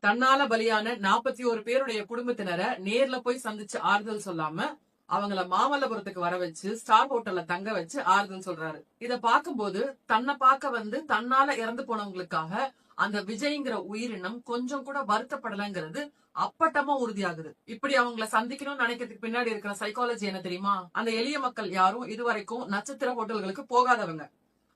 தன்னால பலியான 41 பேருடைய குடும்பத்தினரை நேர்ல போய் சந்திச்சு ஆறுதல் சொல்லாம அவங்கள மாமல்லபுரத்துக்கு வர வச்சு ஸ்டார் ஹோட்டல்ல தங்க வச்சு ஆறுதல் சொல்றாரு. இத பாக்கும்போது தன்னை பார்க்க வந்து தன்னால இறந்து போனவங்களுக்காக அந்த விஜய்ங்கிற உயிரினம் கொஞ்சம் கூட வருத்தப்படலைங்கிறது அப்பட்டமா உறுதியாகுது. இப்படி அவங்கள சந்திக்கணும்னு நினைக்கிறதுக்கு பின்னாடி இருக்கிற சைக்காலஜி என்ன தெரியுமா? அந்த எளிய மக்கள் யாரும் இதுவரைக்கும் நட்சத்திர ஹோட்டல்களுக்கு போகாதவங்க,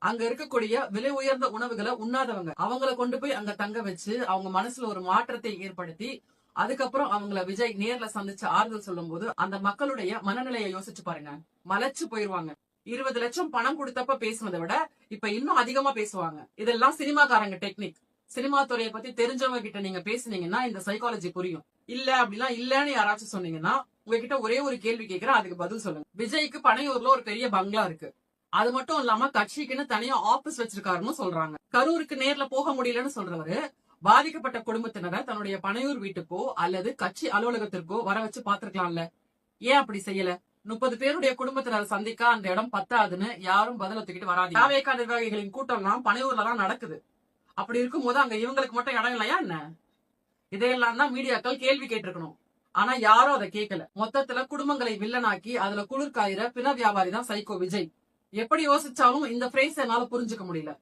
அங்க இருக்கக்கூடிய விலை உயர்ந்த உணவுகளை உண்ணாதவங்க. அவங்கள கொண்டு போய் அங்க தங்க வச்சு அவங்க மனசுல ஒரு மாற்றத்தை ஏற்படுத்தி அதுக்கப்புறம் அவங்கள விஜய் நேர்ல சந்திச்சு ஆறுதல் சொல்லும் போது அந்த மக்களுடைய மனநிலையை யோசிச்சு பாருங்க. மலைச்சு போயிருவாங்க. 20 லட்சம் பணம் கொடுத்தப்ப பேசுனதை விட இப்ப இன்னும் அதிகமா பேசுவாங்க. இதெல்லாம் சினிமாக்காரங்க டெக்னிக். சினிமா துறையை பத்தி தெரிஞ்சவங்க கிட்ட நீங்க பேசுனீங்கன்னா இந்த சைக்காலஜி புரியும். இல்ல அப்படிலாம் இல்லன்னு யாராச்சும் சொன்னீங்கன்னா உங்ககிட்ட ஒரே ஒரு கேள்வி கேட்கிறேன், அதுக்கு பதில் சொல்லுங்க. விஜய்க்கு பனையூர்ல ஒரு பெரிய பங்களா இருக்கு. அது மட்டும் இல்லாம கட்சிக்குன்னு தனியா ஆபீஸ் வச்சிருக்காருன்னு சொல்றாங்க. கரூருக்கு நேர்ல போக முடியலன்னு சொல்றவரு பாதிக்கப்பட்ட குடும்பத்தினரை தன்னுடைய பனையூர் வீட்டுக்கோ அல்லது கட்சி அலுவலகத்திற்கோ வர வச்சு பாத்துருக்கலாம்ல. ஏன் அப்படி செய்யல? 30 பேருடைய குடும்பத்தினரை சந்திக்க அந்த இடம் பத்தாதுன்னு யாரும் பதில தூக்கிட்டு வராது. தாவேகா நிர்வாகிகளின் கூட்டம்லாம் பனையூர்ல தான் நடக்குது. அப்படி இருக்கும் போது அங்க இவங்களுக்கு மட்டும் இடம் இல்லையா என்ன? இதையெல்லாம் தான் மீடியாக்கள் கேள்வி கேட்டிருக்கணும். ஆனா யாரும் அதை கேட்கல. மொத்தத்துல குடும்பங்களை வில்லனாக்கி அதுல குளிர்காயிற பிண வியாபாரி தான் சைக்கோ விஜய். எப்படி யோசிச்சாலும் இந்த பிரைஸ் என்னால புரிஞ்சுக்க முடியல.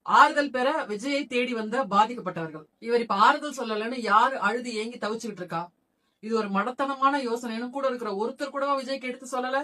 ஆறுதல் பெற விஜயை தேடி வந்த பாதிக்கப்பட்டவர்கள் இவர் இப்ப ஆறுதல் சொல்லலன்னு யாரு அழுது ஏங்கி தவிச்சுக்கிட்டு இருக்கா? இது ஒரு மடத்தனமான யோசனைன்னு கூட இருக்கிற ஒருத்தர் கூடவா விஜய்க்கு எடுத்து சொல்லல?